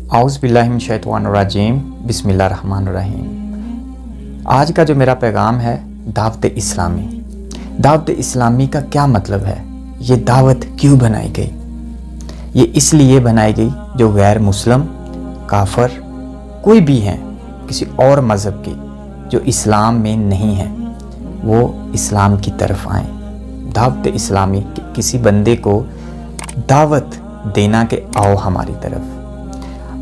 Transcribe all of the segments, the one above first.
आउज़ बिल्लाहि मिन शैतानिर रजीम बिस्मिल्लाहिर रहमानिर रहीम। आज का जो मेरा पैगाम है दावत इस्लामी। दावत इस्लामी का क्या मतलब है? ये दावत क्यों बनाई गई? ये इसलिए बनाई गई जो गैर मुस्लिम, काफर कोई भी हैं किसी और मज़हब के जो इस्लाम में नहीं हैं, वो इस्लाम की तरफ आएँ। दावत इस्लामी किसी बंदे को दावत देना कि आओ हमारी तरफ।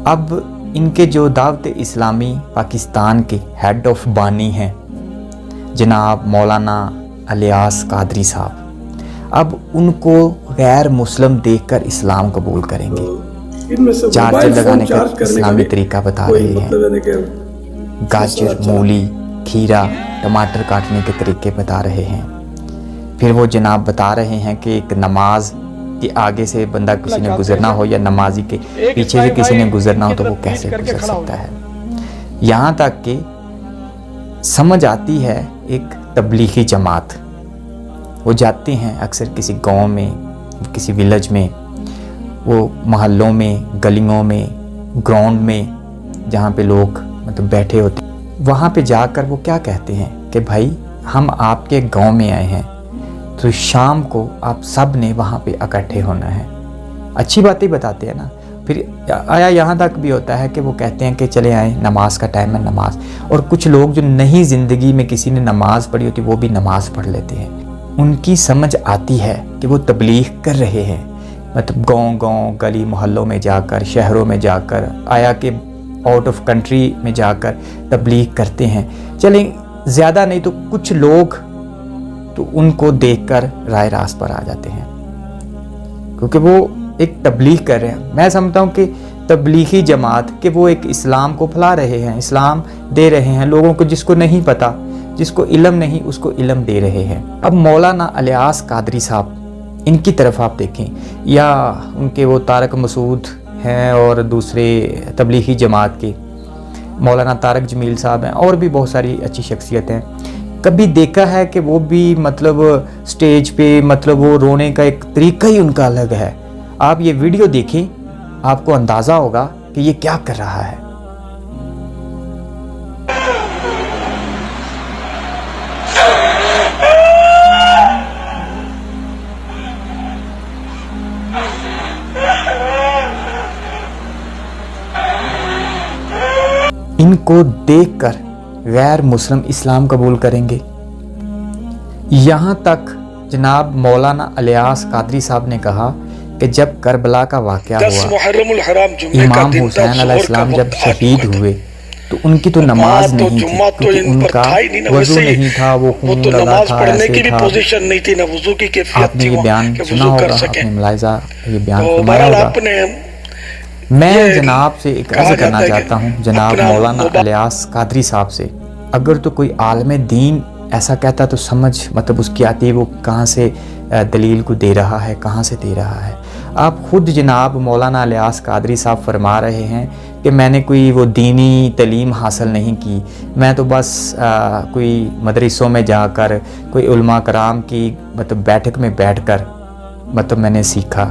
अब इनके जो दावत इस्लामी पाकिस्तान के हेड ऑफ बानी हैं जनाब मौलाना इलियास कादरी साहब, अब उनको गैर मुस्लिम देखकर इस्लाम कबूल करेंगे। चार्जर लगाने का इस्लामी तरीका बता रहे हैं, गाजर, मूली, खीरा, टमाटर काटने के तरीके बता रहे हैं। फिर वो जनाब बता रहे हैं कि एक नमाज कि आगे से बंदा किसी ने गुजरना हो या नमाजी के पीछे से किसी ने गुजरना हो तो वो कैसे गुजर सकता है। यहाँ तक कि समझ आती है एक तबलीगी जमात, वो जाते हैं अक्सर किसी गांव में, किसी विलेज में, वो मोहल्लों में, गलियों में, ग्राउंड में जहाँ पे लोग मतलब बैठे होते, वहाँ पे जाकर वो क्या कहते हैं कि भाई हम आपके गांव में आए हैं तो शाम को आप सब ने वहाँ पे इकट्ठे होना है। अच्छी बातें बताते हैं ना। फिर आया यहाँ तक भी होता है कि वो कहते हैं कि चले आए, नमाज का टाइम है, नमाज। और कुछ लोग जो नहीं ज़िंदगी में किसी ने नमाज पढ़ी होती वो भी नमाज पढ़ लेते हैं। उनकी समझ आती है कि वो तबलीग कर रहे हैं, मतलब गांव-गांव, गली मोहल्लों में जाकर, शहरों में जाकर, आया कि आउट ऑफ कंट्री में जाकर तबलीग करते हैं। चलें ज़्यादा नहीं तो कुछ लोग तो उनको देखकर राय रास्त पर आ जाते हैं क्योंकि वो एक तबलीग कर रहे हैं। मैं समझता हूँ कि तबलीगी जमात के वो एक इस्लाम को फैला रहे हैं, इस्लाम दे रहे हैं लोगों को। जिसको नहीं पता, जिसको इल्म नहीं, उसको इल्म दे रहे हैं। अब मौलाना इलियास कादरी साहब, इनकी तरफ आप देखें, या उनके वो तारक मसूद हैं और दूसरे तबलीगी जमात के मौलाना तारक जमील साहब हैं, और भी बहुत सारी अच्छी शख्सियतें हैं। कभी देखा है कि वो भी मतलब स्टेज पे मतलब वो रोने का एक तरीका ही उनका अलग है। आप ये वीडियो देखें, आपको अंदाज़ा होगा कि ये क्या कर रहा है। इनको देखकर गैर मुस्लिम इस्लाम कबूल करेंगे। यहाँ तक जनाब मौलाना इलियास कादरी साहब ने कहा कि जब करबला का वाक़या हुआ, इमाम हुसैन अलैहिस्सलाम जब शहीद हुए तो उनकी तो नमाज नहीं थी क्योंकि उनका वज़ू नहीं था, वो खून लगा था, ऐसे था। आपने ये बयान सुना होगा, आपने मुलाहिज़ा ये बयान फरमाया होगा। मैं जनाब से एक अर्ज़ करना चाहता हूँ, जनाब मौलाना इलियास कादरी साहब से, अगर तो कोई आलम दीन ऐसा कहता तो समझ मतलब उसकी आती है वो कहाँ से दलील को दे रहा है, कहाँ से दे रहा है। आप खुद जनाब मौलाना इलियास कादरी साहब फरमा रहे हैं कि मैंने कोई वो दीनी तालीम हासिल नहीं की, मैं तो बस कोई मदरसों में जाकर कोई उलमा कराम की मतलब बैठक में बैठकर मतलब मैंने सीखा।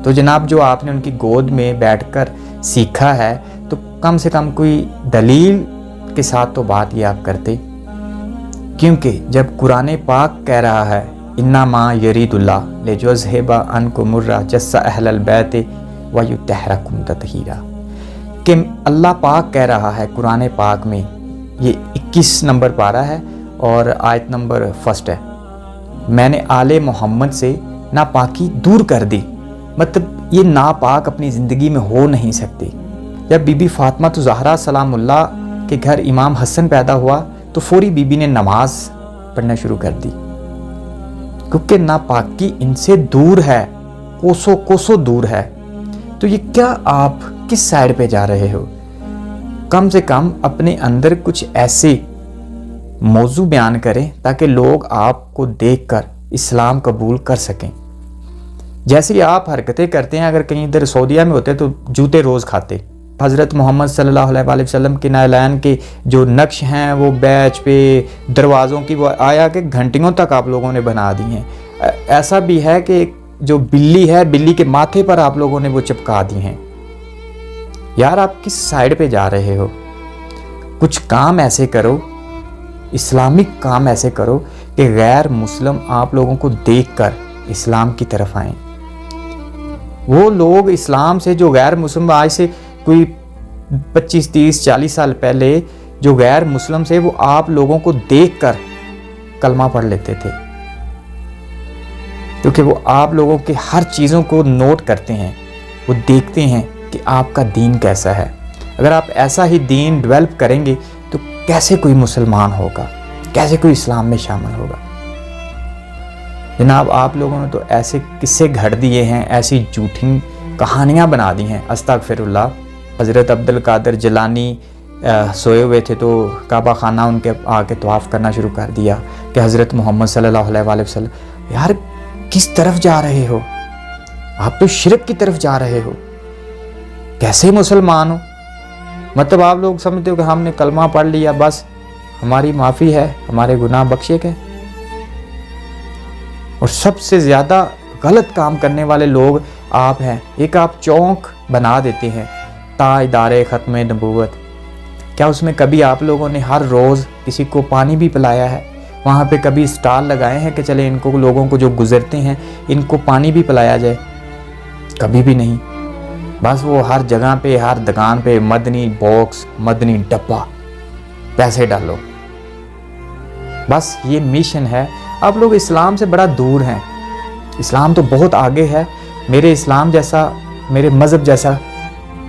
तो जनाब जो आपने उनकी गोद में बैठकर सीखा है तो कम से कम कोई दलील के साथ तो बात ये आप करते, क्योंकि जब कुरान पाक कह रहा है इन्ना मा यरीदुल्लाह लियुज़हिबा अन्कुम अर्रजसा अहलल बैत व युतहरकुम तत्हीरा, कि अल्लाह पाक कह रहा है कुरान पाक में, ये 21 नंबर पारा है और आयत नंबर 1 है, मैंने आले मोहम्मद से नापाकी दूर कर दी। मतलब ये नापाक अपनी ज़िंदगी में हो नहीं सकती। जब बीबी फातिमा तो ज़हरा सलामुल्लाह के घर इमाम हसन पैदा हुआ तो फौरी बीबी ने नमाज पढ़ना शुरू कर दी क्योंकि नापाकी इनसे दूर है, कोसों कोसों दूर है। तो ये क्या आप किस साइड पे जा रहे हो? कम से कम अपने अंदर कुछ ऐसे मौजू बयान करें ताकि लोग आपको देखकर इस्लाम कबूल कर सकें। जैसे आप हरकतें करते हैं, अगर कहीं इधर सऊदीया में होते तो जूते रोज़ खाते। हज़रत मोहम्मद सल्लल्लाहु अलैहि वसल्लम के नालैन के जो नक्श हैं वो बैच पे, दरवाज़ों की, वो आया कि घंटियों तक आप लोगों ने बना दी हैं। ऐसा भी है कि जो बिल्ली है, बिल्ली के माथे पर आप लोगों ने वो चिपका दी हैं। यार आप किस साइड पे जा रहे हो? कुछ काम ऐसे करो, इस्लामिक काम ऐसे करो कि गैर मुस्लिम आप लोगों को देखकर इस्लाम की तरफ आएं। वो लोग इस्लाम से, जो गैर मुस्लिम आज से कोई 25, 30, 40 साल पहले जो गैर मुस्लिम से, वो आप लोगों को देखकर कलमा पढ़ लेते थे, क्योंकि वो आप लोगों के हर चीज़ों को नोट करते हैं, वो देखते हैं कि आपका दीन कैसा है। अगर आप ऐसा ही दीन डेवलप करेंगे तो कैसे कोई मुसलमान होगा, कैसे कोई इस्लाम में शामिल होगा। जनाब आप लोगों ने तो ऐसे किस्से घड़ दिए हैं, ऐसी झूठी कहानियाँ बना दी हैं, अस्तगफिरुल्लाह। हज़रत अब्दुल कादिर जिलानी सोए हुए थे तो काबा खाना उनके आके तवाफ़ करना शुरू कर दिया कि हज़रत मोहम्मद सल्लल्लाहु अलैहि वसल्लम। यार किस तरफ जा रहे हो आप? तो शिरक की तरफ जा रहे हो, कैसे मुसलमान हो? मतलब आप लोग समझते हो कि हमने कलमा पढ़ लिया, बस हमारी माफ़ी है, हमारे गुनाह बख्शे गए। और सबसे ज़्यादा गलत काम करने वाले लोग आप हैं। एक आप चौक बना देते हैं ताजदारे ख़त्म नबूवत, क्या उसमें कभी आप लोगों ने हर रोज़ किसी को पानी भी पिलाया है? वहाँ पे कभी स्टॉल लगाए हैं कि चले इनको, लोगों को जो गुजरते हैं इनको पानी भी पिलाया जाए? कभी भी नहीं। बस वो हर जगह पे, हर दुकान पे मदनी बॉक्स, मदनी डब्बा, पैसे डालो, बस ये मिशन है। आप लोग इस्लाम से बड़ा दूर हैं। इस्लाम तो बहुत आगे है। मेरे इस्लाम जैसा, मेरे मज़हब जैसा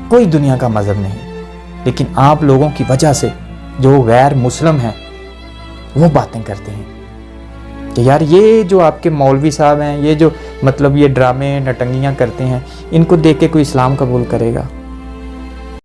कोई दुनिया का मज़हब नहीं, लेकिन आप लोगों की वजह से जो गैर मुस्लिम हैं वो बातें करते हैं कि यार ये जो आपके मौलवी साहब हैं, ये जो मतलब ये ड्रामे नटंगियाँ करते हैं, इनको देख के कोई इस्लाम कबूल करेगा?